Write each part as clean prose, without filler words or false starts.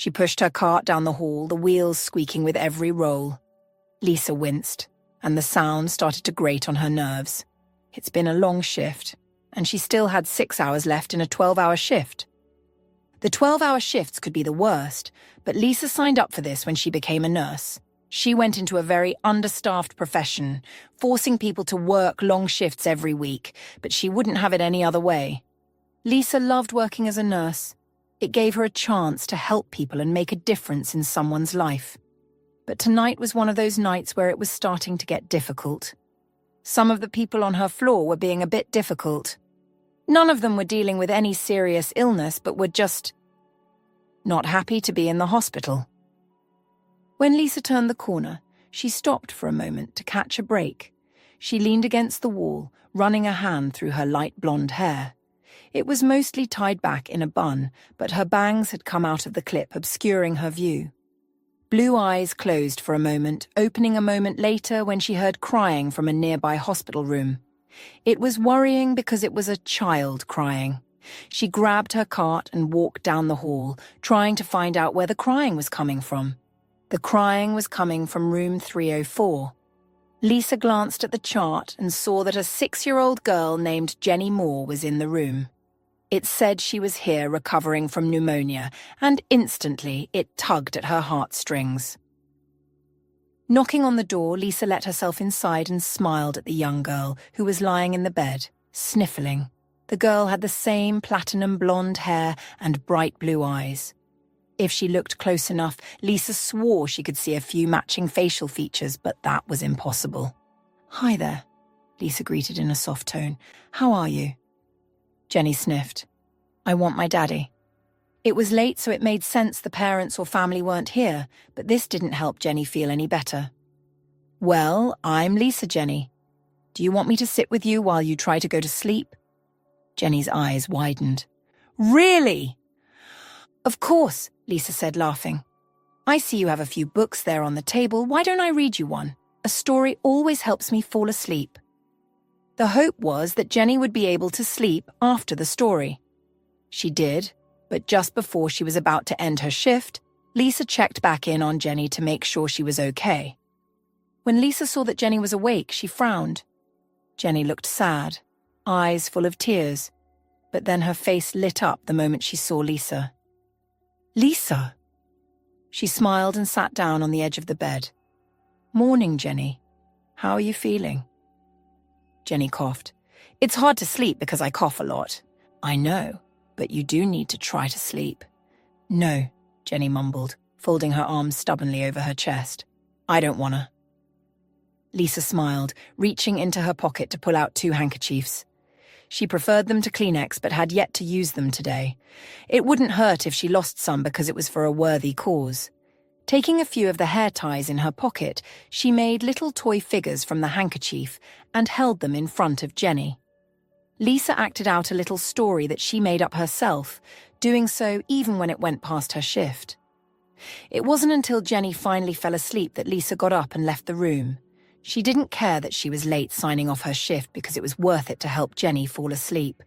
She pushed her cart down the hall, the wheels squeaking with every roll. Lisa winced, and the sound started to grate on her nerves. It's been a long shift, and she still had 6 hours left in a 12-hour shift. The 12-hour shifts could be the worst, but Lisa signed up for this when she became a nurse. She went into a very understaffed profession, forcing people to work long shifts every week, but she wouldn't have it any other way. Lisa loved working as a nurse. It gave her a chance to help people and make a difference in someone's life. But tonight was one of those nights where it was starting to get difficult. Some of the people on her floor were being a bit difficult. None of them were dealing with any serious illness, but were just not happy to be in the hospital. When Lisa turned the corner, she stopped for a moment to catch a break. She leaned against the wall, running a hand through her light blonde hair. It was mostly tied back in a bun, but her bangs had come out of the clip, obscuring her view. Blue eyes closed for a moment, opening a moment later when she heard crying from a nearby hospital room. It was worrying because it was a child crying. She grabbed her cart and walked down the hall, trying to find out where the crying was coming from. The crying was coming from room 304. Lisa glanced at the chart and saw that a 6-year-old girl named Jenny Moore was in the room. It said she was here recovering from pneumonia, and instantly it tugged at her heartstrings. Knocking on the door, Lisa let herself inside and smiled at the young girl who was lying in the bed, sniffling. The girl had the same platinum blonde hair and bright blue eyes. If she looked close enough, Lisa swore she could see a few matching facial features, but that was impossible. "Hi there," Lisa greeted in a soft tone. "How are you?" Jenny sniffed. "I want my daddy." It was late, so it made sense the parents or family weren't here, but this didn't help Jenny feel any better. "Well, I'm Lisa, Jenny. Do you want me to sit with you while you try to go to sleep?" Jenny's eyes widened. "Really?" "Of course," Lisa said, laughing. "I see you have a few books there on the table. Why don't I read you one? A story always helps me fall asleep." The hope was that Jenny would be able to sleep after the story. She did, but just before she was about to end her shift, Lisa checked back in on Jenny to make sure she was okay. When Lisa saw that Jenny was awake, she frowned. Jenny looked sad, eyes full of tears, but then her face lit up the moment she saw Lisa. "Lisa!" She smiled and sat down on the edge of the bed. "Morning, Jenny. How are you feeling?" Jenny coughed. "It's hard to sleep because I cough a lot." "I know, but you do need to try to sleep." "No," Jenny mumbled, folding her arms stubbornly over her chest. "I don't wanna." Lisa smiled, reaching into her pocket to pull out 2 handkerchiefs. She preferred them to Kleenex but had yet to use them today. It wouldn't hurt if she lost some because it was for a worthy cause. Taking a few of the hair ties in her pocket, she made little toy figures from the handkerchief and held them in front of Jenny. Lisa acted out a little story that she made up herself, doing so even when it went past her shift. It wasn't until Jenny finally fell asleep that Lisa got up and left the room. She didn't care that she was late signing off her shift because it was worth it to help Jenny fall asleep.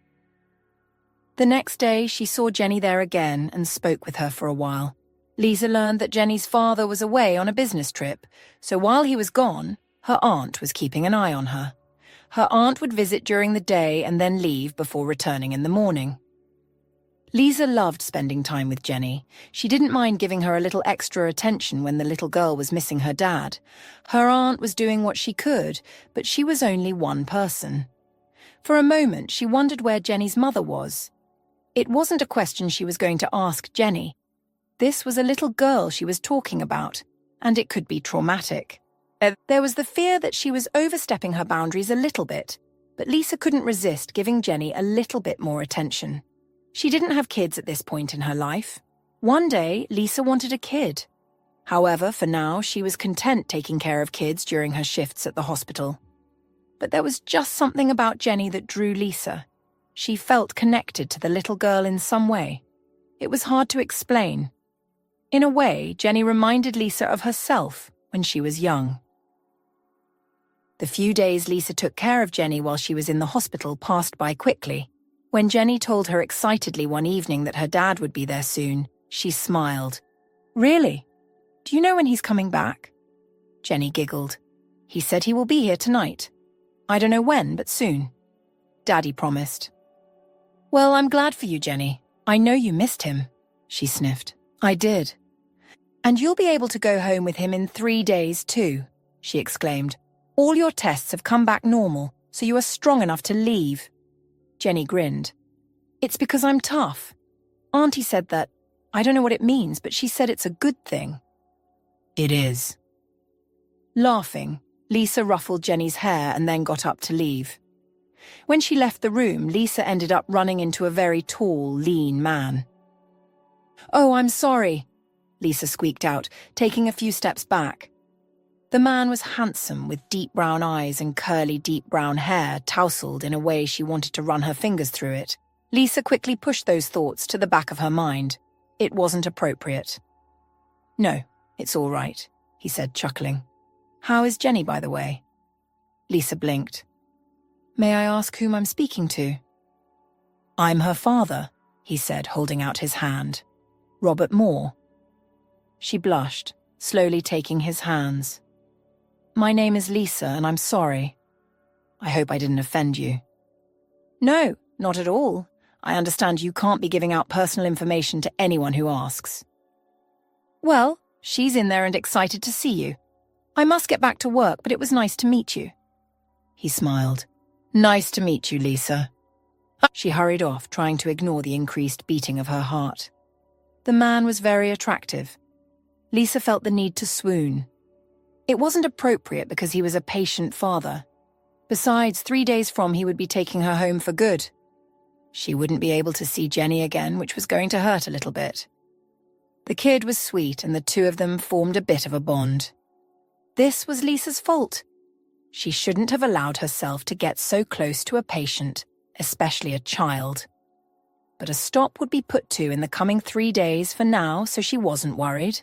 The next day, she saw Jenny there again and spoke with her for a while. Lisa learned that Jenny's father was away on a business trip, so while he was gone, her aunt was keeping an eye on her. Her aunt would visit during the day and then leave before returning in the morning. Lisa loved spending time with Jenny. She didn't mind giving her a little extra attention when the little girl was missing her dad. Her aunt was doing what she could, but she was only one person. For a moment, she wondered where Jenny's mother was. It wasn't a question she was going to ask Jenny. This was a little girl she was talking about, and it could be traumatic. There was the fear that she was overstepping her boundaries a little bit, but Lisa couldn't resist giving Jenny a little bit more attention. She didn't have kids at this point in her life. One day, Lisa wanted a kid. However, for now, she was content taking care of kids during her shifts at the hospital. But there was just something about Jenny that drew Lisa. She felt connected to the little girl in some way. It was hard to explain. In a way, Jenny reminded Lisa of herself when she was young. The few days Lisa took care of Jenny while she was in the hospital passed by quickly. When Jenny told her excitedly one evening that her dad would be there soon, she smiled. Really? Do you know when he's coming back? Jenny giggled. He said he will be here tonight. I don't know when, but soon. Daddy promised. Well, I'm glad for you, Jenny. I know you missed him, she sniffed. I did. And you'll be able to go home with him in 3 days too, she exclaimed. All your tests have come back normal, so you are strong enough to leave. Jenny grinned. It's because I'm tough. Auntie said that. I don't know what it means, but she said it's a good thing. It is. Laughing, Lisa ruffled Jenny's hair and then got up to leave. When she left the room, Lisa ended up running into a very tall, lean man. Oh, I'm sorry, Lisa squeaked out, taking a few steps back. The man was handsome, with deep brown eyes and curly deep brown hair tousled in a way she wanted to run her fingers through it. Lisa quickly pushed those thoughts to the back of her mind. It wasn't appropriate. No, it's all right, he said, chuckling. How is Jenny, by the way? Lisa blinked. May I ask whom I'm speaking to? I'm her father, he said, holding out his hand. Robert Moore. She blushed, slowly taking his hands. My name is Lisa, and I'm sorry. I hope I didn't offend you. No, not at all. I understand you can't be giving out personal information to anyone who asks. Well, she's in there and excited to see you. I must get back to work, but it was nice to meet you. He smiled. Nice to meet you, Lisa. She hurried off, trying to ignore the increased beating of her heart. The man was very attractive. Lisa felt the need to swoon. It wasn't appropriate because he was a patient father. Besides, 3 days from he would be taking her home for good. She wouldn't be able to see Jenny again, which was going to hurt a little bit. The kid was sweet, and the two of them formed a bit of a bond. This was Lisa's fault. She shouldn't have allowed herself to get so close to a patient, especially a child. But a stop would be put to in the coming 3 days for now, so she wasn't worried.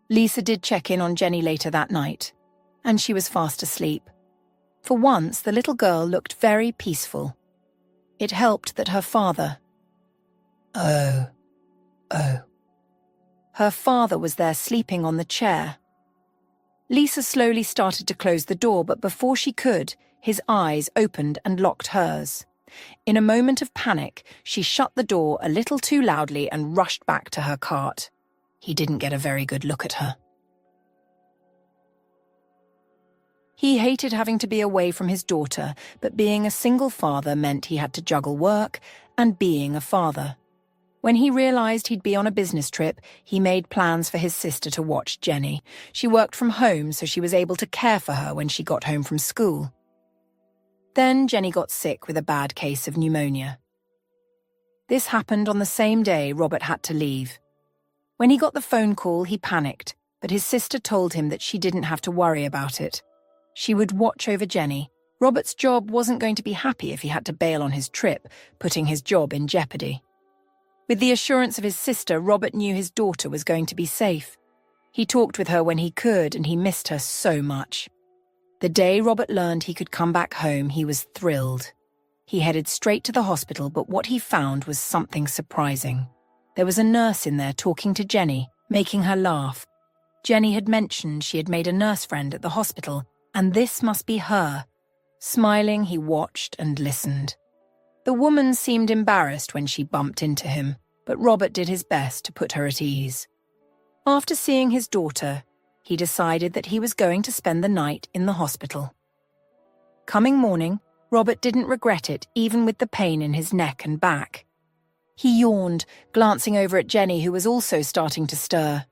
Lisa did check in on Jenny later that night, and she was fast asleep. For once, the little girl looked very peaceful. It helped that her father... Her father was there sleeping on the chair. Lisa slowly started to close the door, but before she could, his eyes opened and locked hers. In a moment of panic, she shut the door a little too loudly and rushed back to her cart. He didn't get a very good look at her. He hated having to be away from his daughter, but being a single father meant he had to juggle work and being a father. When he realized he'd be on a business trip, he made plans for his sister to watch Jenny. She worked from home, so she was able to care for her when she got home from school. Then Jenny got sick with a bad case of pneumonia. This happened on the same day Robert had to leave. When he got the phone call, he panicked, but his sister told him that she didn't have to worry about it. She would watch over Jenny. Robert's job wasn't going to be happy if he had to bail on his trip, putting his job in jeopardy. With the assurance of his sister, Robert knew his daughter was going to be safe. He talked with her when he could, and he missed her so much. The day Robert learned he could come back home, he was thrilled. He headed straight to the hospital, but what he found was something surprising. There was a nurse in there talking to Jenny, making her laugh. Jenny had mentioned she had made a nurse friend at the hospital, and this must be her. Smiling, he watched and listened. The woman seemed embarrassed when she bumped into him, but Robert did his best to put her at ease. After seeing his daughter, he decided that he was going to spend the night in the hospital. Coming morning, Robert didn't regret it, even with the pain in his neck and back. He yawned, glancing over at Jenny, who was also starting to stir.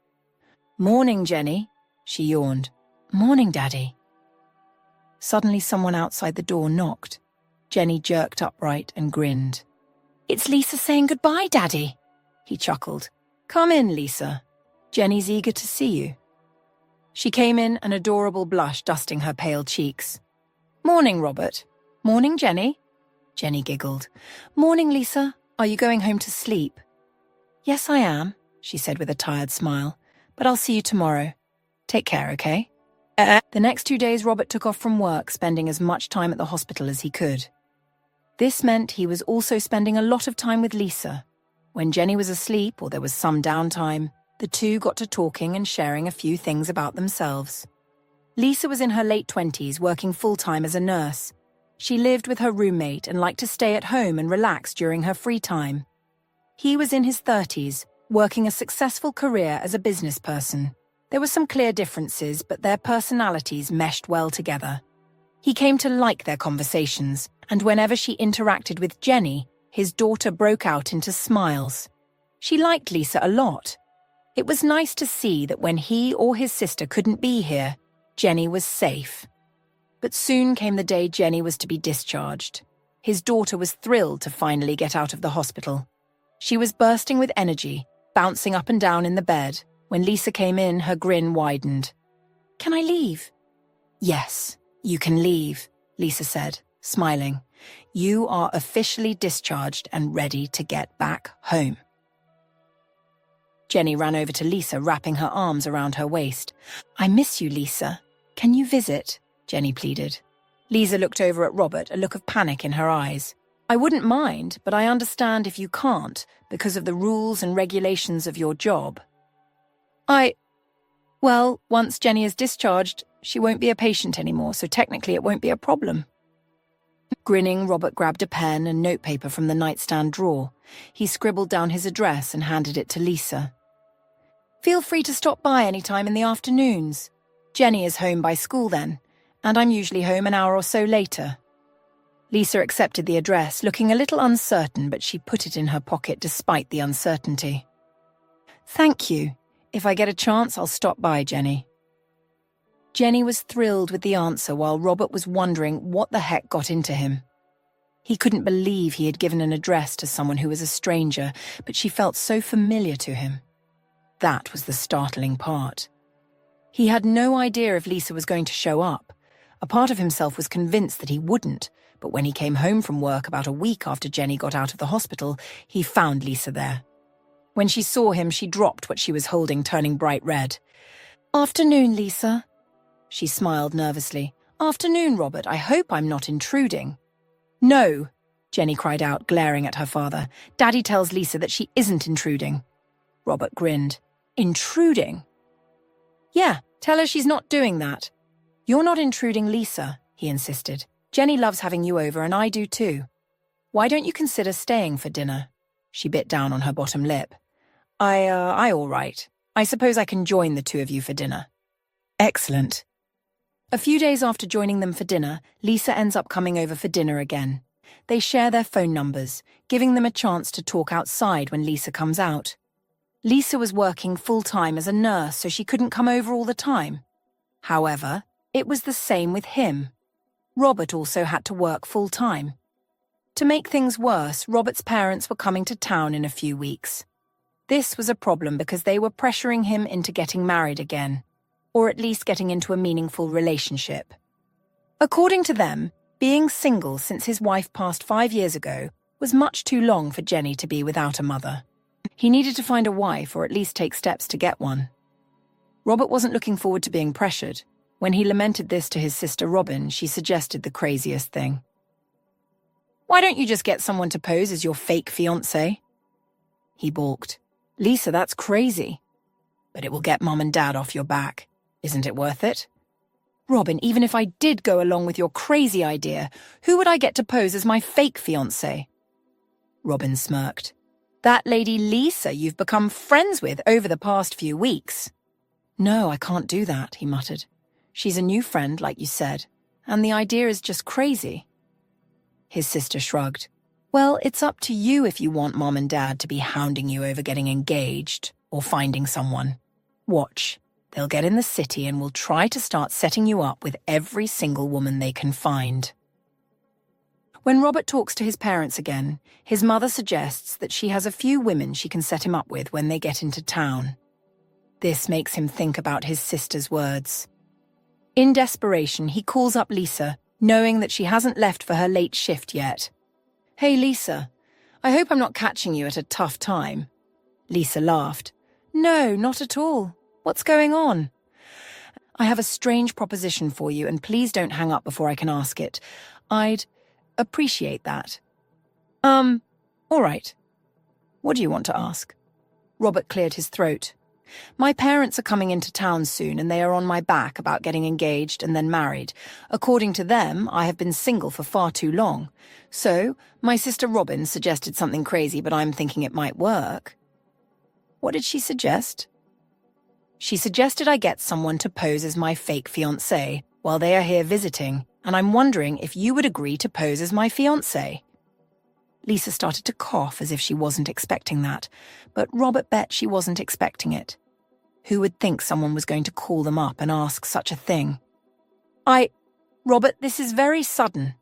"Morning, Jenny," she yawned. "Morning, Daddy." Suddenly someone outside the door knocked. Jenny jerked upright and grinned. "It's Lisa saying goodbye, Daddy," he chuckled. "Come in, Lisa. Jenny's eager to see you." She came in, an adorable blush dusting her pale cheeks. "Morning, Robert." "Morning, Jenny." Jenny giggled. "Morning, Lisa. Are you going home to sleep?" "Yes, I am," she said with a tired smile. "But I'll see you tomorrow. Take care, okay?" The next 2 days, Robert took off from work, spending as much time at the hospital as he could. This meant he was also spending a lot of time with Lisa. When Jenny was asleep or there was some downtime, The two got to talking and sharing a few things about themselves. Lisa was in her late 20s, working full-time as a nurse. She lived with her roommate and liked to stay at home and relax during her free time. He was in his 30s, working a successful career as a business person. There were some clear differences, but their personalities meshed well together. He came to like their conversations, and whenever she interacted with Jenny, his daughter broke out into smiles. She liked Lisa a lot. It was nice to see that when he or his sister couldn't be here, Jenny was safe. But soon came the day Jenny was to be discharged. His daughter was thrilled to finally get out of the hospital. She was bursting with energy, bouncing up and down in the bed. When Lisa came in, her grin widened. "Can I leave?" "Yes, you can leave," Lisa said, smiling. "You are officially discharged and ready to get back home." Jenny ran over to Lisa, wrapping her arms around her waist. "I miss you, Lisa. Can you visit?" Jenny pleaded. Lisa looked over at Robert, a look of panic in her eyes. "I wouldn't mind, but I understand if you can't, because of the rules and regulations of your job." Well, once Jenny is discharged, she won't be a patient anymore, so technically it won't be a problem." Grinning, Robert grabbed a pen and notepaper from the nightstand drawer. He scribbled down his address and handed it to Lisa. "Feel free to stop by any time in the afternoons. Jenny is home by school then, and I'm usually home an hour or so later." Lisa accepted the address, looking a little uncertain, but she put it in her pocket despite the uncertainty. "Thank you. If I get a chance, I'll stop by, Jenny." Jenny was thrilled with the answer while Robert was wondering what the heck got into him. He couldn't believe he had given an address to someone who was a stranger, but she felt so familiar to him. That was the startling part. He had no idea if Lisa was going to show up. A part of himself was convinced that he wouldn't, but when he came home from work about a week after Jenny got out of the hospital, he found Lisa there. When she saw him, she dropped what she was holding, turning bright red. "Afternoon, Lisa." She smiled nervously. "Afternoon, Robert. I hope I'm not intruding." "No," Jenny cried out, glaring at her father. "Daddy tells Lisa that she isn't intruding." Robert grinned. "Intruding?" "Yeah, tell her she's not doing that." "You're not intruding, Lisa," he insisted. "Jenny loves having you over, and I do too. Why don't you consider staying for dinner?" She bit down on her bottom lip. I all right. I suppose I can join the two of you for dinner." "Excellent." A few days after joining them for dinner, Lisa ends up coming over for dinner again. They share their phone numbers, giving them a chance to talk outside when Lisa comes out. Lisa was working full-time as a nurse, so she couldn't come over all the time. However, it was the same with him. Robert also had to work full-time. To make things worse, Robert's parents were coming to town in a few weeks. This was a problem because they were pressuring him into getting married again, or at least getting into a meaningful relationship. According to them, being single since his wife passed 5 years ago was much too long for Jenny to be without a mother. He needed to find a wife or at least take steps to get one. Robert wasn't looking forward to being pressured. When he lamented this to his sister Robin, she suggested the craziest thing. "Why don't you just get someone to pose as your fake fiancé?" He balked. "Lisa, that's crazy." "But it will get Mom and Dad off your back. Isn't it worth it?" "Robin, even if I did go along with your crazy idea, who would I get to pose as my fake fiancé?" Robin smirked. "That lady Lisa you've become friends with over the past few weeks." "No, I can't do that," he muttered. "She's a new friend, like you said, and the idea is just crazy." His sister shrugged. "Well, it's up to you if you want Mom and Dad to be hounding you over getting engaged or finding someone. Watch. They'll get in the city and will try to start setting you up with every single woman they can find." When Robert talks to his parents again, his mother suggests that she has a few women she can set him up with when they get into town. This makes him think about his sister's words. In desperation, he calls up Lisa, knowing that she hasn't left for her late shift yet. "Hey, Lisa, I hope I'm not catching you at a tough time." Lisa laughed. "No, not at all. What's going on?" "I have a strange proposition for you, and please don't hang up before I can ask it. I'd appreciate that." All right. What do you want to ask?" Robert cleared his throat. My parents are coming into town soon and they are on my back about getting engaged and then married. According to them, I have been single for far too long. So, my sister Robin suggested something crazy, but I'm thinking it might work. What did she suggest? She suggested I get someone to pose as my fake fiancé while they are here visiting, and I'm wondering if you would agree to pose as my fiancé. Lisa started to cough as if she wasn't expecting that, but Robert bet she wasn't expecting it. Who would think someone was going to call them up and ask such a thing? Robert, this is very sudden.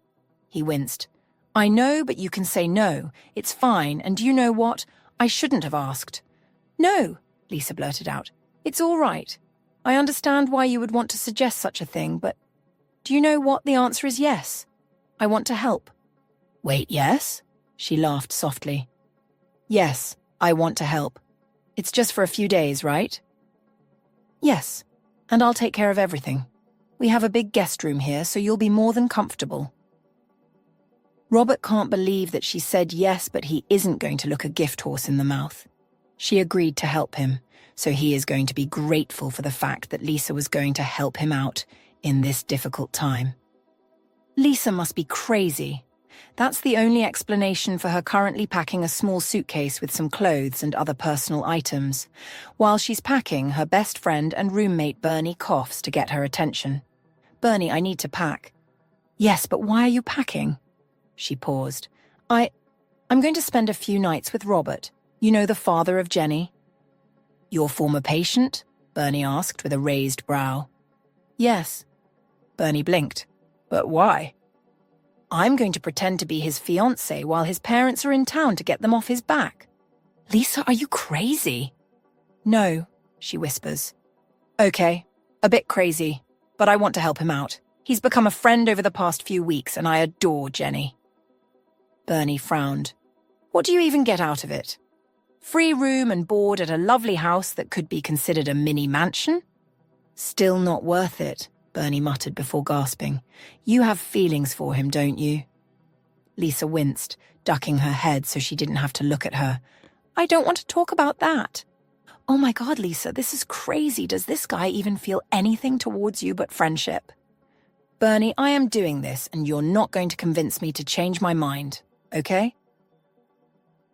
He winced. I know, but you can say no. It's fine, and do you know what? I shouldn't have asked. No, Lisa blurted out. It's all right. I understand why you would want to suggest such a thing, but do you know what? The answer is yes. I want to help. Wait, yes? She laughed softly. Yes, I want to help. It's just for a few days, right? Yes, and I'll take care of everything. We have a big guest room here, so you'll be more than comfortable. Robert can't believe that she said yes, but he isn't going to look a gift horse in the mouth. She agreed to help him, so he is going to be grateful for the fact that Lisa was going to help him out in this difficult time. Lisa must be crazy. That's the only explanation for her currently packing a small suitcase with some clothes and other personal items. While she's packing, her best friend and roommate Bernie coughs to get her attention. Bernie, I need to pack. Yes, but why are you packing? She paused. I'm going to spend a few nights with Robert. You know, the father of Jenny. Your former patient? Bernie asked with a raised brow. Yes. Bernie blinked. But why? I'm going to pretend to be his fiancé while his parents are in town to get them off his back. Lisa, are you crazy? No, she whispers. Okay, a bit crazy, but I want to help him out. He's become a friend over the past few weeks, and I adore Jenny. Bernie frowned. What do you even get out of it? Free room and board at a lovely house that could be considered a mini mansion? Still not worth it, Bernie muttered before gasping. You have feelings for him, don't you? Lisa winced, ducking her head so she didn't have to look at her. I don't want to talk about that. Oh my God, Lisa, this is crazy. Does this guy even feel anything towards you but friendship? Bernie, I am doing this, and you're not going to convince me to change my mind, okay?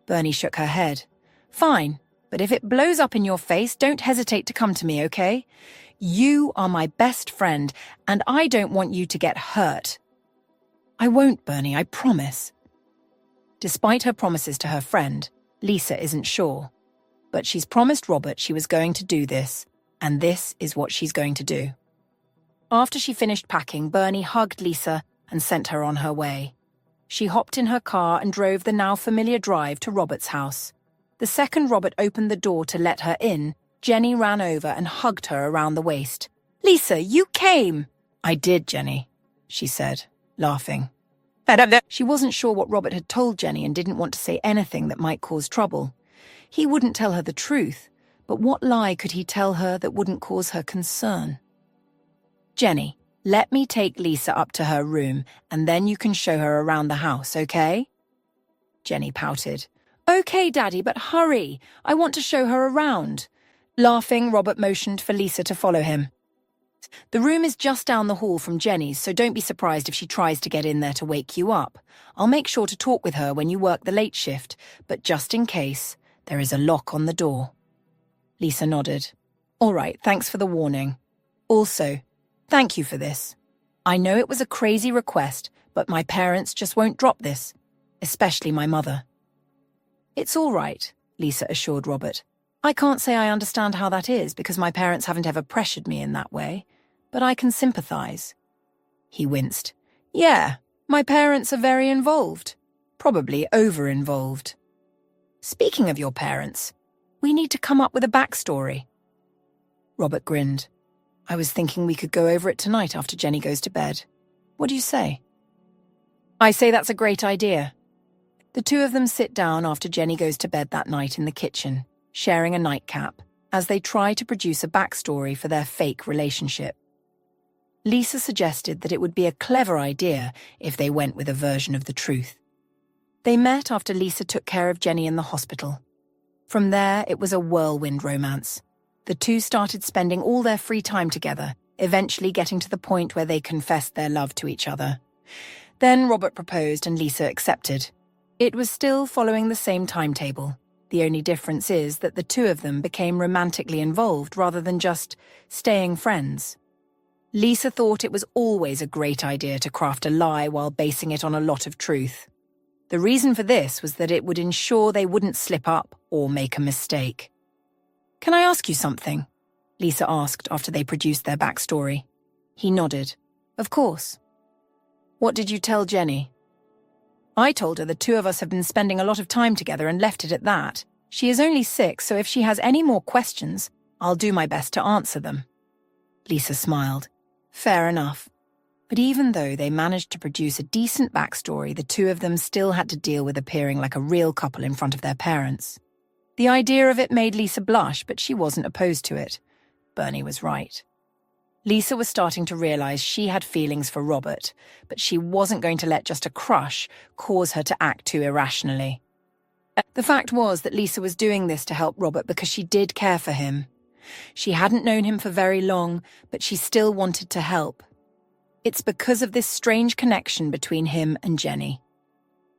Bernie shook her head. Fine, but if it blows up in your face, don't hesitate to come to me, okay? You are my best friend, and I don't want you to get hurt. I won't, Bernie, I promise. Despite her promises to her friend, Lisa isn't sure. But she's promised Robert she was going to do this, and this is what she's going to do. After she finished packing, Bernie hugged Lisa and sent her on her way. She hopped in her car and drove the now familiar drive to Robert's house. The second Robert opened the door to let her in, Jenny ran over and hugged her around the waist. Lisa, you came! I did, Jenny, she said, laughing. She wasn't sure what Robert had told Jenny and didn't want to say anything that might cause trouble. He wouldn't tell her the truth, but what lie could he tell her that wouldn't cause her concern? Jenny, let me take Lisa up to her room, and then you can show her around the house, okay? Jenny pouted. Okay, Daddy, but hurry. I want to show her around. Laughing, Robert motioned for Lisa to follow him. The room is just down the hall from Jenny's, so don't be surprised if she tries to get in there to wake you up. I'll make sure to talk with her when you work the late shift, but just in case, there is a lock on the door. Lisa nodded. All right, thanks for the warning. Also, thank you for this. I know it was a crazy request, but my parents just won't drop this, especially my mother. It's all right, Lisa assured Robert. I can't say I understand how that is because my parents haven't ever pressured me in that way, but I can sympathize. He winced. Yeah, my parents are very involved. Probably over-involved. Speaking of your parents, we need to come up with a backstory. Robert grinned. I was thinking we could go over it tonight after Jenny goes to bed. What do you say? I say that's a great idea. The two of them sit down after Jenny goes to bed that night in the kitchen, sharing a nightcap, as they try to produce a backstory for their fake relationship. Lisa suggested that it would be a clever idea if they went with a version of the truth. They met after Lisa took care of Jenny in the hospital. From there, it was a whirlwind romance. The two started spending all their free time together, eventually getting to the point where they confessed their love to each other. Then Robert proposed and Lisa accepted. It was still following the same timetable. The only difference is that the two of them became romantically involved rather than just staying friends. Lisa thought it was always a great idea to craft a lie while basing it on a lot of truth. The reason for this was that it would ensure they wouldn't slip up or make a mistake. "Can I ask you something?" Lisa asked after they produced their backstory. He nodded. "Of course." "What did you tell Jenny?" "I told her the two of us have been spending a lot of time together and left it at that. She is only 6, so if she has any more questions, I'll do my best to answer them." Lisa smiled. Fair enough. But even though they managed to produce a decent backstory, the two of them still had to deal with appearing like a real couple in front of their parents. The idea of it made Lisa blush, but she wasn't opposed to it. Bernie was right. Lisa was starting to realize she had feelings for Robert, but she wasn't going to let just a crush cause her to act too irrationally. The fact was that Lisa was doing this to help Robert because she did care for him. She hadn't known him for very long, but she still wanted to help. It's because of this strange connection between him and Jenny.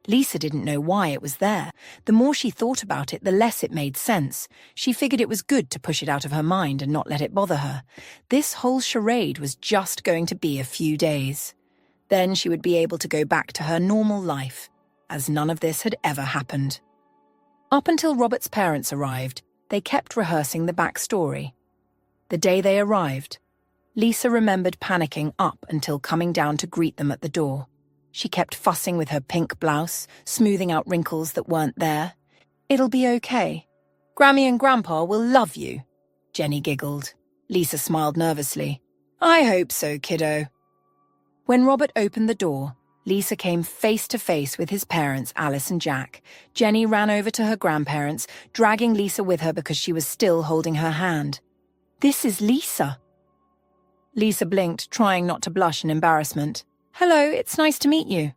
Lisa didn't know why it was there. The more she thought about it, the less it made sense. She figured it was good to push it out of her mind and not let it bother her. This whole charade was just going to be a few days. Then she would be able to go back to her normal life, as none of this had ever happened. Up until Robert's parents arrived, they kept rehearsing the backstory. The day they arrived, Lisa remembered panicking up until coming down to greet them at the door. She kept fussing with her pink blouse, smoothing out wrinkles that weren't there. "It'll be okay. Grammy and Grandpa will love you," Jenny giggled. Lisa smiled nervously. "I hope so, kiddo." When Robert opened the door, Lisa came face to face with his parents, Alice and Jack. Jenny ran over to her grandparents, dragging Lisa with her because she was still holding her hand. "This is Lisa." Lisa blinked, trying not to blush in embarrassment. "Hello, it's nice to meet you."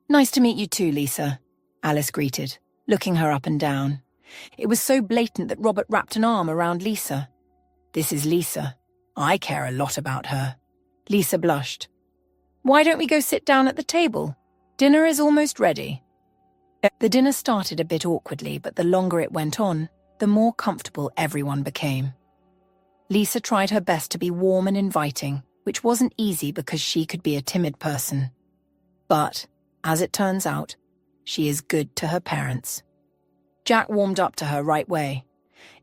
"Nice to meet you too, Lisa," Alice greeted, looking her up and down. It was so blatant that Robert wrapped an arm around Lisa. "This is Lisa. I care a lot about her." Lisa blushed. "Why don't we go sit down at the table? Dinner is almost ready." The dinner started a bit awkwardly, but the longer it went on, the more comfortable everyone became. Lisa tried her best to be warm and inviting, which wasn't easy because she could be a timid person. But, as it turns out, she is good to her parents. Jack warmed up to her right away.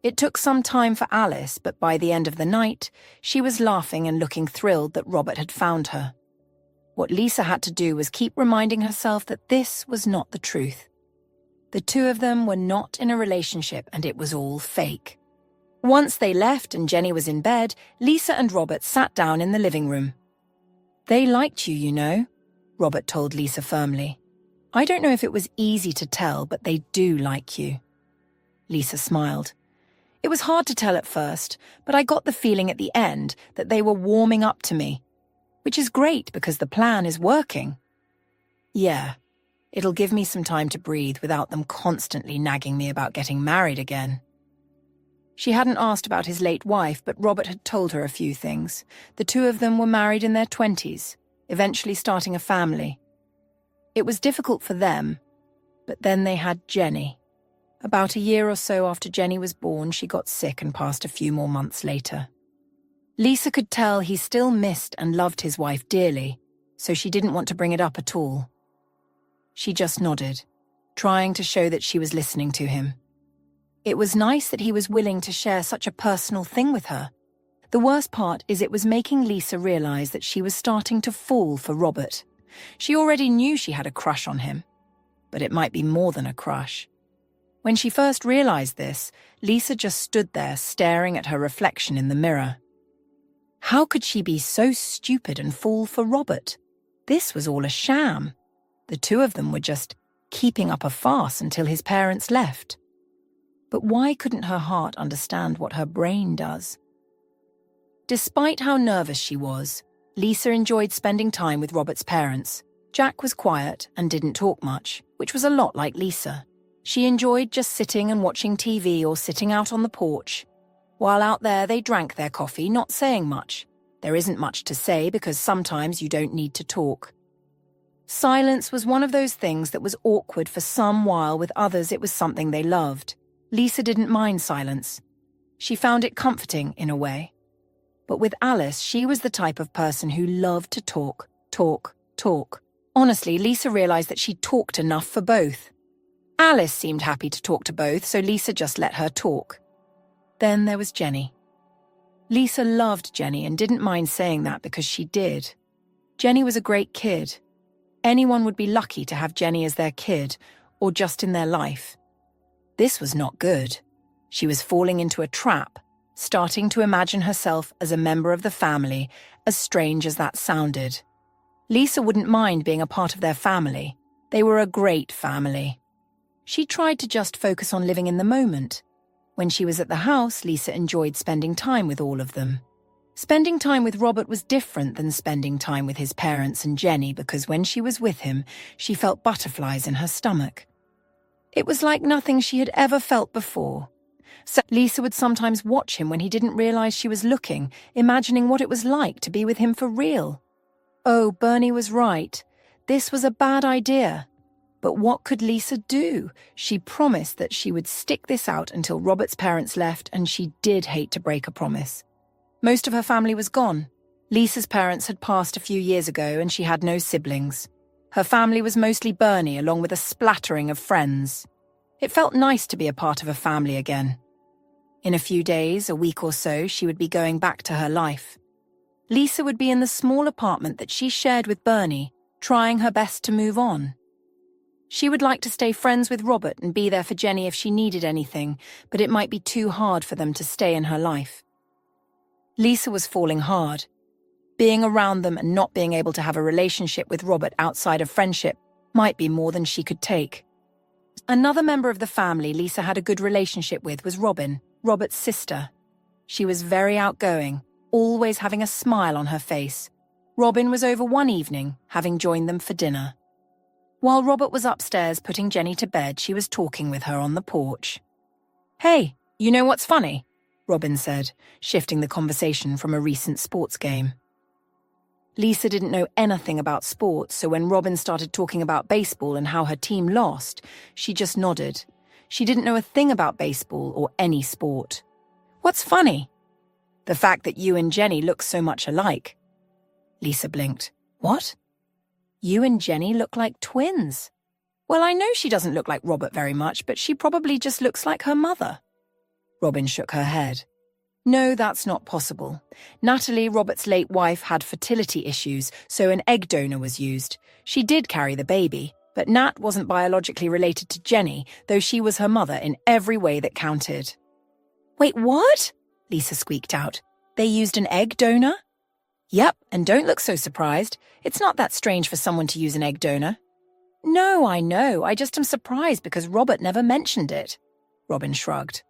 It took some time for Alice, but by the end of the night, she was laughing and looking thrilled that Robert had found her. What Lisa had to do was keep reminding herself that this was not the truth. The two of them were not in a relationship and it was all fake. Once they left and Jenny was in bed, Lisa and Robert sat down in the living room. "They liked you, you know," Robert told Lisa firmly. "I don't know if it was easy to tell, but they do like you." Lisa smiled. "It was hard to tell at first, but I got the feeling at the end that they were warming up to me. Which is great because the plan is working." "Yeah, it'll give me some time to breathe without them constantly nagging me about getting married again." She hadn't asked about his late wife, but Robert had told her a few things. The two of them were married in their 20s, eventually starting a family. It was difficult for them, but then they had Jenny. About a year or so after Jenny was born, she got sick and passed a few more months later. Lisa could tell he still missed and loved his wife dearly, so she didn't want to bring it up at all. She just nodded, trying to show that she was listening to him. It was nice that he was willing to share such a personal thing with her. The worst part is it was making Lisa realize that she was starting to fall for Robert. She already knew she had a crush on him, but it might be more than a crush. When she first realized this, Lisa just stood there staring at her reflection in the mirror. How could she be so stupid and fall for Robert? This was all a sham. The two of them were just keeping up a farce until his parents left. But why couldn't her heart understand what her brain does? Despite how nervous she was, Lisa enjoyed spending time with Robert's parents. Jack was quiet and didn't talk much, which was a lot like Lisa. She enjoyed just sitting and watching TV or sitting out on the porch. While out there, they drank their coffee, not saying much. There isn't much to say because sometimes you don't need to talk. Silence was one of those things that was awkward for some, while with others it was something they loved. Lisa didn't mind silence. She found it comforting in a way. But with Alice, she was the type of person who loved to talk. Honestly, Lisa realized that she talked enough for both. Alice seemed happy to talk to both, so Lisa just let her talk. Then there was Jenny. Lisa loved Jenny and didn't mind saying that because she did. Jenny was a great kid. Anyone would be lucky to have Jenny as their kid, or just in their life. This was not good. She was falling into a trap, starting to imagine herself as a member of the family, as strange as that sounded. Lisa wouldn't mind being a part of their family. They were a great family. She tried to just focus on living in the moment. When she was at the house, Lisa enjoyed spending time with all of them. Spending time with Robert was different than spending time with his parents and Jenny, because when she was with him, she felt butterflies in her stomach. It was like nothing she had ever felt before. So Lisa would sometimes watch him when he didn't realize she was looking, imagining what it was like to be with him for real. Oh, Bernie was right. This was a bad idea. But what could Lisa do? She promised that she would stick this out until Robert's parents left, and she did hate to break a promise. Most of her family was gone. Lisa's parents had passed a few years ago, and she had no siblings. Her family was mostly Bernie, along with a splattering of friends. It felt nice to be a part of a family again. In a few days, a week or so, she would be going back to her life. Lisa would be in the small apartment that she shared with Bernie, trying her best to move on. She would like to stay friends with Robert and be there for Jenny if she needed anything, but it might be too hard for them to stay in her life. Lisa was falling hard. Being around them and not being able to have a relationship with Robert outside of friendship might be more than she could take. Another member of the family Lisa had a good relationship with was Robin, Robert's sister. She was very outgoing, always having a smile on her face. Robin was over one evening, having joined them for dinner. While Robert was upstairs putting Jenny to bed, she was talking with her on the porch. "Hey, you know what's funny?" Robin said, shifting the conversation from a recent sports game. Lisa didn't know anything about sports, so when Robin started talking about baseball and how her team lost, she just nodded. She didn't know a thing about baseball or any sport. "What's funny?" "The fact that you and Jenny look so much alike." Lisa blinked. "What?" "You and Jenny look like twins." "Well, I know she doesn't look like Robert very much, but she probably just looks like her mother." Robin shook her head. "No, that's not possible. Natalie, Robert's late wife, had fertility issues, so an egg donor was used. She did carry the baby, but Nat wasn't biologically related to Jenny, though she was her mother in every way that counted." "Wait, what?" Lisa squeaked out. "They used an egg donor?" "Yep, and don't look so surprised. It's not that strange for someone to use an egg donor." "No, I know. I just am surprised because Robert never mentioned it." Robin shrugged.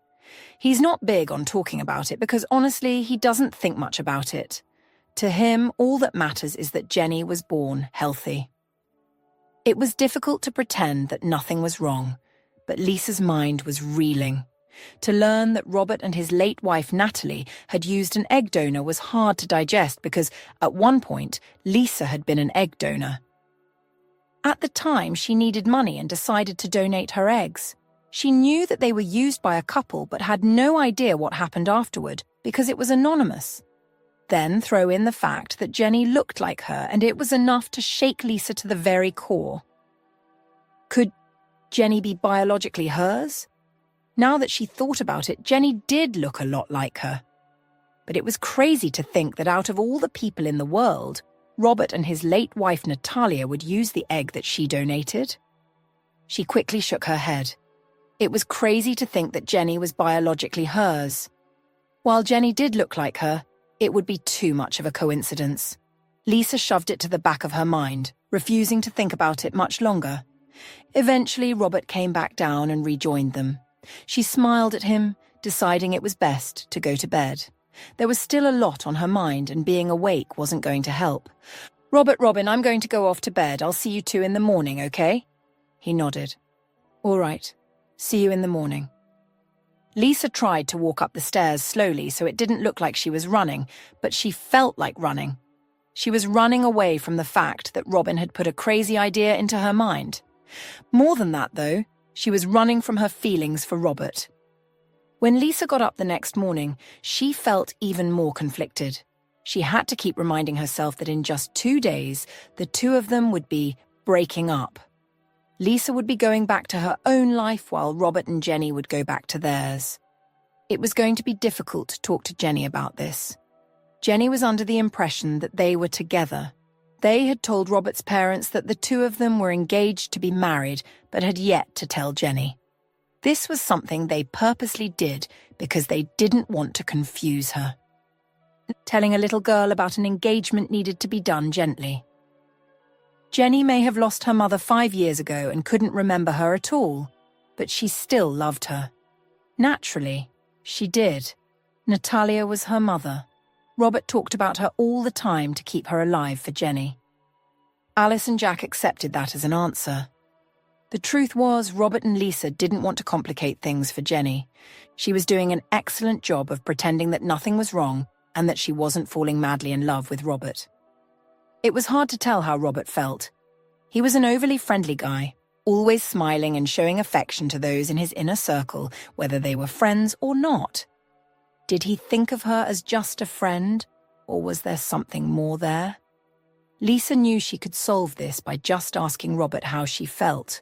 "He's not big on talking about it because, honestly, he doesn't think much about it. To him, all that matters is that Jenny was born healthy." It was difficult to pretend that nothing was wrong, but Lisa's mind was reeling. To learn that Robert and his late wife Natalie had used an egg donor was hard to digest because, at one point, Lisa had been an egg donor. At the time, she needed money and decided to donate her eggs. She knew that they were used by a couple but had no idea what happened afterward because it was anonymous. Then throw in the fact that Jenny looked like her, and it was enough to shake Lisa to the very core. Could Jenny be biologically hers? Now that she thought about it, Jenny did look a lot like her. But it was crazy to think that out of all the people in the world, Robert and his late wife Natalia would use the egg that she donated. She quickly shook her head. It was crazy to think that Jenny was biologically hers. While Jenny did look like her, it would be too much of a coincidence. Lisa shoved it to the back of her mind, refusing to think about it much longer. Eventually, Robert came back down and rejoined them. She smiled at him, deciding it was best to go to bed. There was still a lot on her mind, and being awake wasn't going to help. Robin, I'm going to go off to bed. I'll see you two in the morning, okay?" He nodded. "All right. See you in the morning." Lisa tried to walk up the stairs slowly so it didn't look like she was running, but she felt like running. She was running away from the fact that Robin had put a crazy idea into her mind. More than that, though, she was running from her feelings for Robert. When Lisa got up the next morning, she felt even more conflicted. She had to keep reminding herself that in just 2 days, the two of them would be breaking up. Lisa would be going back to her own life while Robert and Jenny would go back to theirs. It was going to be difficult to talk to Jenny about this. Jenny was under the impression that they were together. They had told Robert's parents that the two of them were engaged to be married, but had yet to tell Jenny. This was something they purposely did because they didn't want to confuse her. Telling a little girl about an engagement needed to be done gently. Jenny may have lost her mother 5 years ago and couldn't remember her at all, but she still loved her. Naturally, she did. Natalia was her mother. Robert talked about her all the time to keep her alive for Jenny. Alice and Jack accepted that as an answer. The truth was, Robert and Lisa didn't want to complicate things for Jenny. She was doing an excellent job of pretending that nothing was wrong and that she wasn't falling madly in love with Robert. It was hard to tell how Robert felt. He was an overly friendly guy, always smiling and showing affection to those in his inner circle, whether they were friends or not. Did he think of her as just a friend, or was there something more there? Lisa knew she could solve this by just asking Robert how she felt.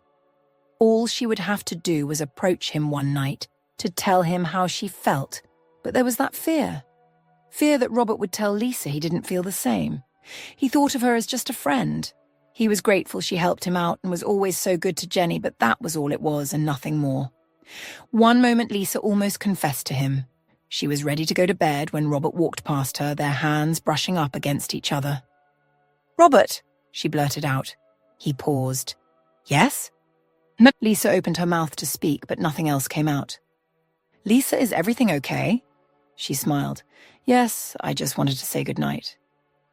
All she would have to do was approach him one night to tell him how she felt, but there was that fear. Fear that Robert would tell Lisa he didn't feel the same. He thought of her as just a friend. He was grateful she helped him out and was always so good to Jenny, but that was all it was and nothing more. One moment Lisa almost confessed to him. She was ready to go to bed when Robert walked past her, their hands brushing up against each other. "Robert," she blurted out. He paused. "Yes?" Lisa opened her mouth to speak, but nothing else came out. "Lisa, is everything okay?" She smiled. "Yes, I just wanted to say goodnight."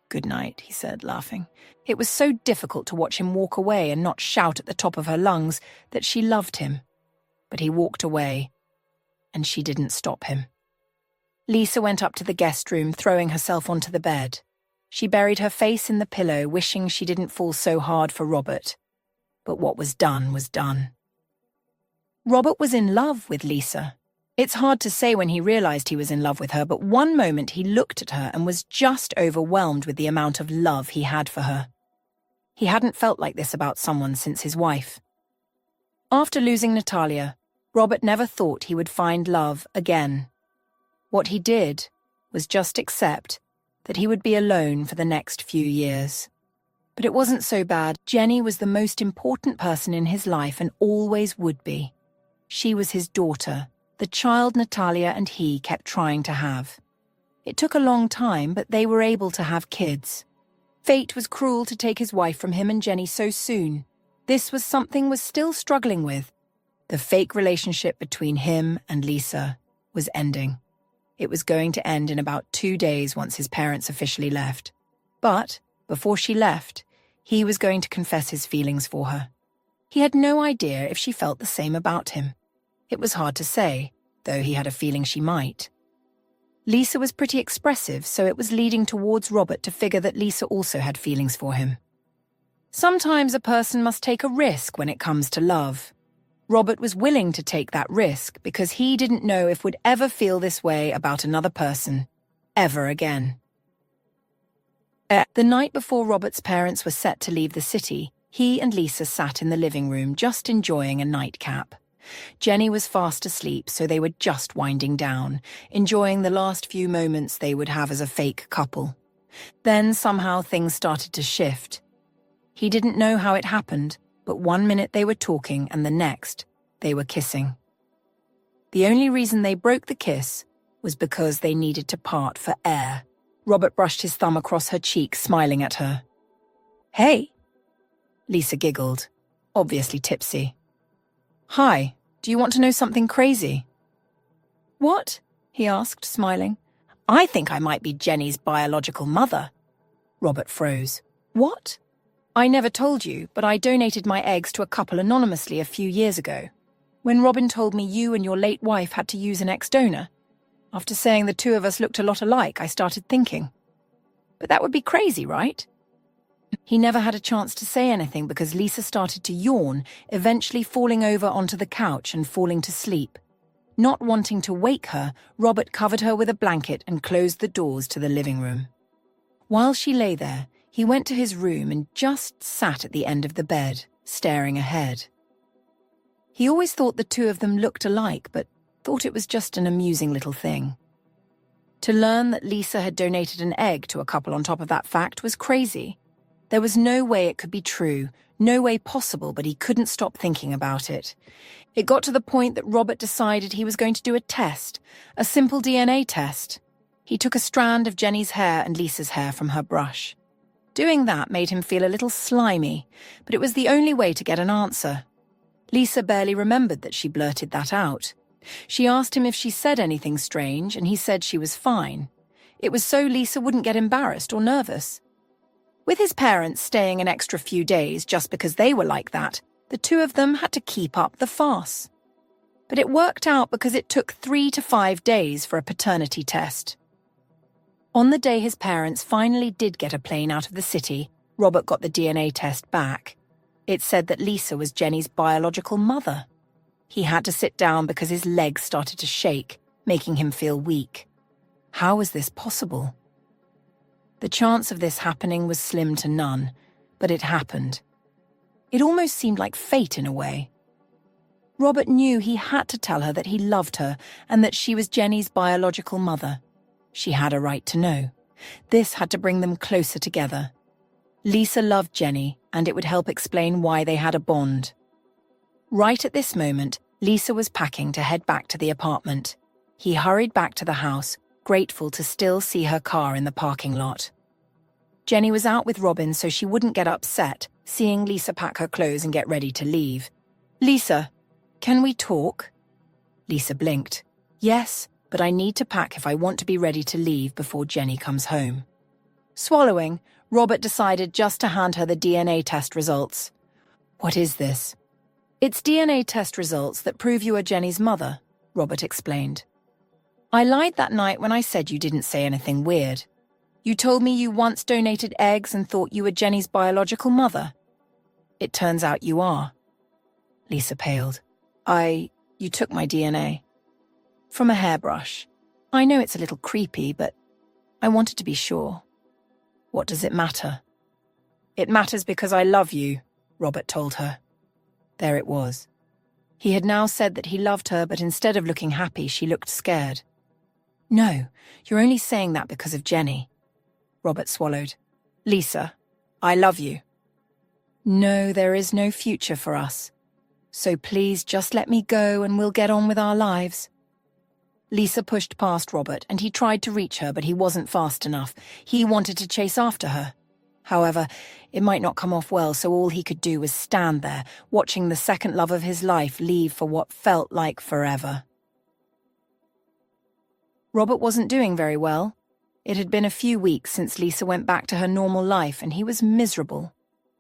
"Good night," he said, laughing. It was so difficult to watch him walk away and not shout at the top of her lungs that she loved him. But he walked away, and she didn't stop him. Lisa went up to the guest room, throwing herself onto the bed. She buried her face in the pillow, wishing she didn't fall so hard for Robert. But what was done was done. Robert was in love with Lisa. It's hard to say when he realized he was in love with her, but one moment he looked at her and was just overwhelmed with the amount of love he had for her. He hadn't felt like this about someone since his wife. After losing Natalia, Robert never thought he would find love again. What he did was just accept that he would be alone for the next few years. But it wasn't so bad. Jenny was the most important person in his life and always would be. She was his daughter, the child Natalia and he kept trying to have. It took a long time, but they were able to have kids. Fate was cruel to take his wife from him and Jenny so soon. This was something was still struggling with. The fake relationship between him and Lisa was ending. It was going to end in about 2 days once his parents officially left. But before she left, he was going to confess his feelings for her. He had no idea if she felt the same about him. It was hard to say, though he had a feeling she might. Lisa was pretty expressive, so it was leading towards Robert to figure that Lisa also had feelings for him. Sometimes a person must take a risk when it comes to love. Robert was willing to take that risk because he didn't know if would ever feel this way about another person, ever again. The night before Robert's parents were set to leave the city, he and Lisa sat in the living room just enjoying a nightcap. Jenny was fast asleep, so they were just winding down, enjoying the last few moments they would have as a fake couple. Then somehow things started to shift. He didn't know how it happened, but one minute they were talking and the next, they were kissing. The only reason they broke the kiss was because they needed to part for air. Robert brushed his thumb across her cheek, smiling at her. "Hey." Lisa giggled, obviously tipsy. "Hi, do you want to know something crazy?" "What?" he asked, smiling. "I think I might be Jenny's biological mother." Robert froze. "What?" "I never told you, but I donated my eggs to a couple anonymously a few years ago." When Robin told me you and your late wife had to use an ex-donor, after saying the two of us looked a lot alike, I started thinking. But that would be crazy, right? He never had a chance to say anything because Lisa started to yawn, eventually falling over onto the couch and falling to sleep. Not wanting to wake her, Robert covered her with a blanket and closed the doors to the living room. While she lay there, he went to his room and just sat at the end of the bed, staring ahead. He always thought the two of them looked alike, but thought it was just an amusing little thing. To learn that Lisa had donated an egg to a couple on top of that fact was crazy. There was no way it could be true, no way possible, but he couldn't stop thinking about it. It got to the point that Robert decided he was going to do a test, a simple DNA test. He took a strand of Jenny's hair and Lisa's hair from her brush. Doing that made him feel a little slimy, but it was the only way to get an answer. Lisa barely remembered that she blurted that out. She asked him if she said anything strange, and he said she was fine. It was so Lisa wouldn't get embarrassed or nervous. With his parents staying an extra few days just because they were like that, the two of them had to keep up the farce. But it worked out because it took 3 to 5 days for a paternity test. On the day his parents finally did get a plane out of the city, Robert got the DNA test back. It said that Lisa was Jenny's biological mother. He had to sit down because his legs started to shake, making him feel weak. How was this possible? The chance of this happening was slim to none, but it happened. It almost seemed like fate in a way. Robert knew he had to tell her that he loved her and that she was Jenny's biological mother. She had a right to know. This had to bring them closer together. Lisa loved Jenny, and it would help explain why they had a bond. Right at this moment, Lisa was packing to head back to the apartment. He hurried back to the house, grateful to still see her car in the parking lot. Jenny was out with Robin so she wouldn't get upset, seeing Lisa pack her clothes and get ready to leave. "Lisa, can we talk?" Lisa blinked. "Yes, but I need to pack if I want to be ready to leave before Jenny comes home." Swallowing, Robert decided just to hand her the DNA test results. "What is this?" "It's DNA test results that prove you are Jenny's mother," Robert explained. "I lied that night when I said you didn't say anything weird. You told me you once donated eggs and thought you were Jenny's biological mother. It turns out you are." Lisa paled. You took my DNA." "From a hairbrush. I know it's a little creepy, but I wanted to be sure." "What does it matter?" "It matters because I love you," Robert told her. There it was. He had now said that he loved her, but instead of looking happy, she looked scared. "No, you're only saying that because of Jenny." Robert swallowed. "Lisa, I love you." "No, there is no future for us. So please just let me go and we'll get on with our lives." Lisa pushed past Robert and he tried to reach her, but he wasn't fast enough. He wanted to chase after her. However, it might not come off well, so all he could do was stand there, watching the second love of his life leave for what felt like forever. Robert wasn't doing very well. It had been a few weeks since Lisa went back to her normal life, and he was miserable.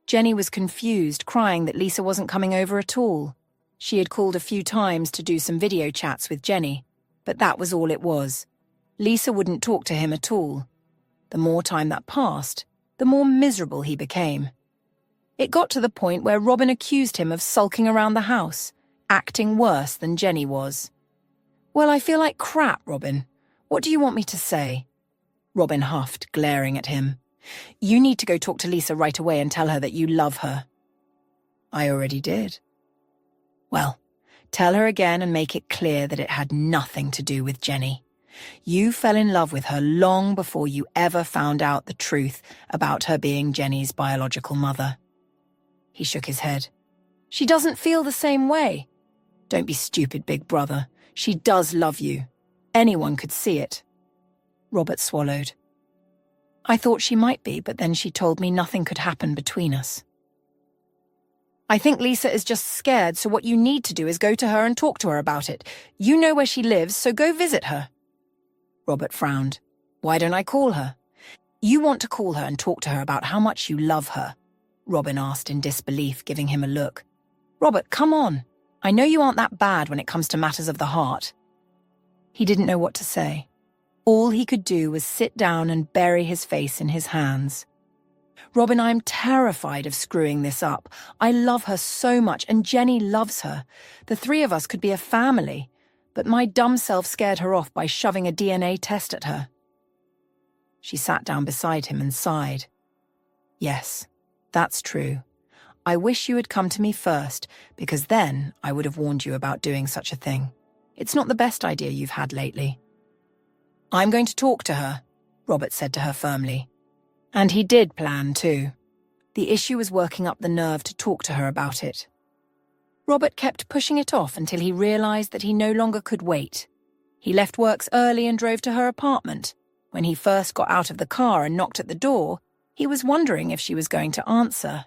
Jenny was confused, crying that Lisa wasn't coming over at all. She had called a few times to do some video chats with Jenny, but that was all it was. Lisa wouldn't talk to him at all. The more time that passed, the more miserable he became. It got to the point where Robin accused him of sulking around the house, acting worse than Jenny was. "Well, I feel like crap, Robin. What do you want me to say?" Robin huffed, glaring at him. "You need to go talk to Lisa right away and tell her that you love her." "I already did." "Well, tell her again and make it clear that it had nothing to do with Jenny. You fell in love with her long before you ever found out the truth about her being Jenny's biological mother." He shook his head. "She doesn't feel the same way." "Don't be stupid, big brother. She does love you. Anyone could see it." Robert swallowed. "I thought she might be, but then she told me nothing could happen between us." "I think Lisa is just scared, so what you need to do is go to her and talk to her about it. You know where she lives, so go visit her." Robert frowned. "Why don't I call her?" "You want to call her and talk to her about how much you love her?" Robin asked in disbelief, giving him a look. "Robert, come on." I know you aren't that bad when it comes to matters of the heart." He didn't know what to say. All he could do was sit down and bury his face in his hands. "Robin, I'm terrified of screwing this up. I love her so much, and Jenny loves her. The three of us could be a family, but my dumb self scared her off by shoving a DNA test at her." She sat down beside him and sighed. "Yes, that's true. I wish you had come to me first, because then I would have warned you about doing such a thing. It's not the best idea you've had lately." "I'm going to talk to her," Robert said to her firmly. And he did plan too. The issue was working up the nerve to talk to her about it. Robert kept pushing it off until he realized that he no longer could wait. He left works early and drove to her apartment. When he first got out of the car and knocked at the door, he was wondering if she was going to answer.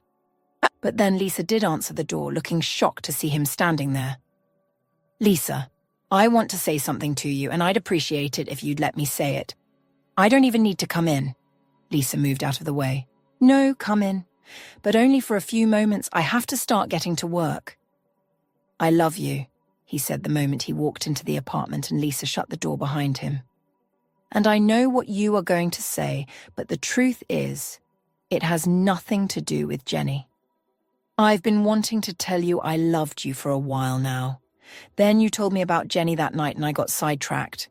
But then Lisa did answer the door, looking shocked to see him standing there. "Lisa, I want to say something to you, and I'd appreciate it if you'd let me say it. I don't even need to come in." Lisa moved out of the way. "No, come in. But only for a few moments. I have to start getting to work." "I love you," he said the moment he walked into the apartment and Lisa shut the door behind him. "And I know what you are going to say, but the truth is, it has nothing to do with Jenny. I've been wanting to tell you I loved you for a while now. Then you told me about Jenny that night and I got sidetracked.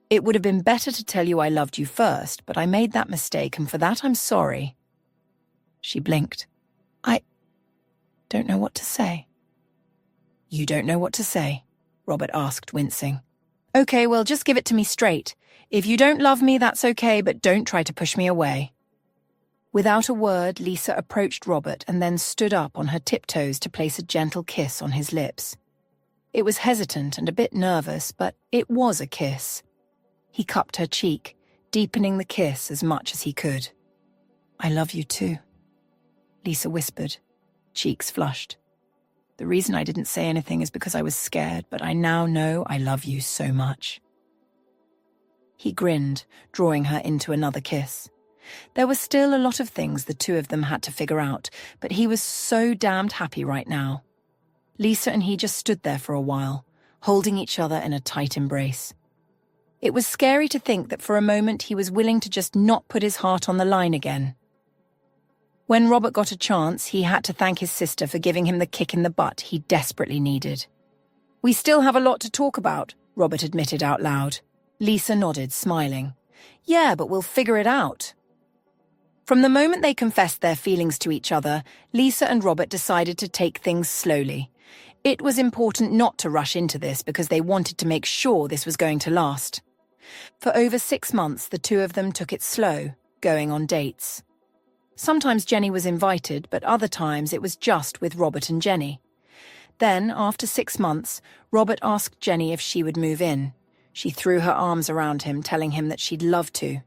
It would have been better to tell you I loved you first, but I made that mistake, and for that I'm sorry." She blinked. "I don't know what to say." "You don't know what to say?" Robert asked, wincing. "Okay, well, just give it to me straight. If you don't love me, that's okay, but don't try to push me away." Without a word, Lisa approached Robert and then stood up on her tiptoes to place a gentle kiss on his lips. It was hesitant and a bit nervous, but it was a kiss. He cupped her cheek, deepening the kiss as much as he could. "I love you too," Lisa whispered, cheeks flushed. "The reason I didn't say anything is because I was scared, but I now know I love you so much." He grinned, drawing her into another kiss. There were still a lot of things the two of them had to figure out, but he was so damned happy right now. Lisa and he just stood there for a while, holding each other in a tight embrace. It was scary to think that for a moment he was willing to just not put his heart on the line again. When Robert got a chance, he had to thank his sister for giving him the kick in the butt he desperately needed. "We still have a lot to talk about," Robert admitted out loud. Lisa nodded, smiling. "Yeah, but we'll figure it out." From the moment they confessed their feelings to each other, Lisa and Robert decided to take things slowly. It was important not to rush into this because they wanted to make sure this was going to last. For over 6 months, the two of them took it slow, going on dates. Sometimes Jenny was invited, but other times it was just with Robert and Jenny. Then, after 6 months, Robert asked Jenny if she would move in. She threw her arms around him, telling him that she'd love to.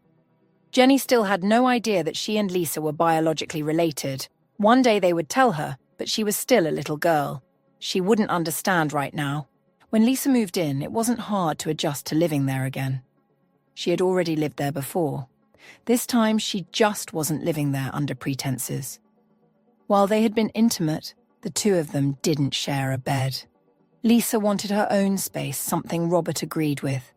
Jenny still had no idea that she and Lisa were biologically related. One day they would tell her, but she was still a little girl. She wouldn't understand right now. When Lisa moved in, it wasn't hard to adjust to living there again. She had already lived there before. This time, she just wasn't living there under pretenses. While they had been intimate, the two of them didn't share a bed. Lisa wanted her own space, something Robert agreed with.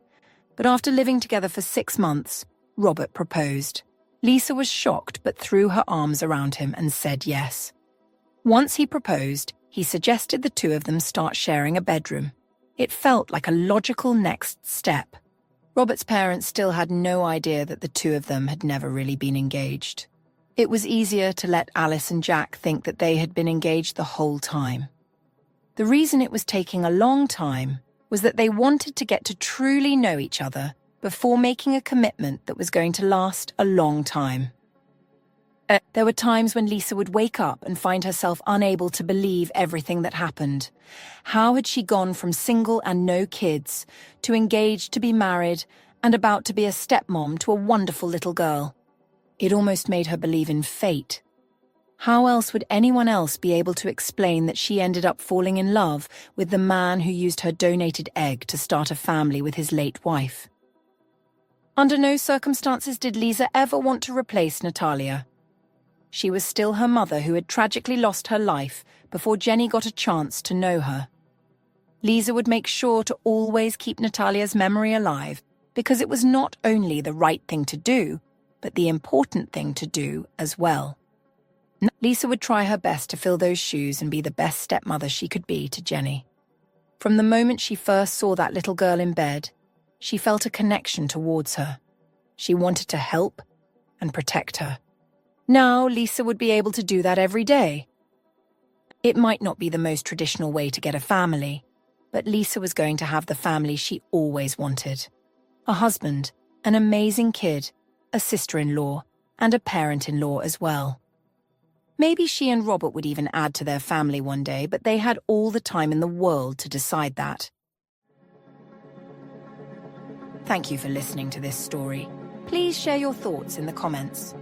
But after living together for 6 months, Robert proposed. Lisa was shocked but threw her arms around him and said yes. Once he proposed, he suggested the two of them start sharing a bedroom. It felt like a logical next step. Robert's parents still had no idea that the two of them had never really been engaged. It was easier to let Alice and Jack think that they had been engaged the whole time. The reason it was taking a long time was that they wanted to get to truly know each other before making a commitment that was going to last a long time. There were times when Lisa would wake up and find herself unable to believe everything that happened. How had she gone from single and no kids to engaged to be married and about to be a stepmom to a wonderful little girl? It almost made her believe in fate. How else would anyone else be able to explain that she ended up falling in love with the man who used her donated egg to start a family with his late wife? Under no circumstances did Lisa ever want to replace Natalia. She was still her mother who had tragically lost her life before Jenny got a chance to know her. Lisa would make sure to always keep Natalia's memory alive because it was not only the right thing to do, but the important thing to do as well. Lisa would try her best to fill those shoes and be the best stepmother she could be to Jenny. From the moment she first saw that little girl in bed, she felt a connection towards her. She wanted to help and protect her. Now, Lisa would be able to do that every day. It might not be the most traditional way to get a family, but Lisa was going to have the family she always wanted. A husband, an amazing kid, a sister-in-law, and a parent-in-law as well. Maybe she and Robert would even add to their family one day, but they had all the time in the world to decide that. Thank you for listening to this story. Please share your thoughts in the comments.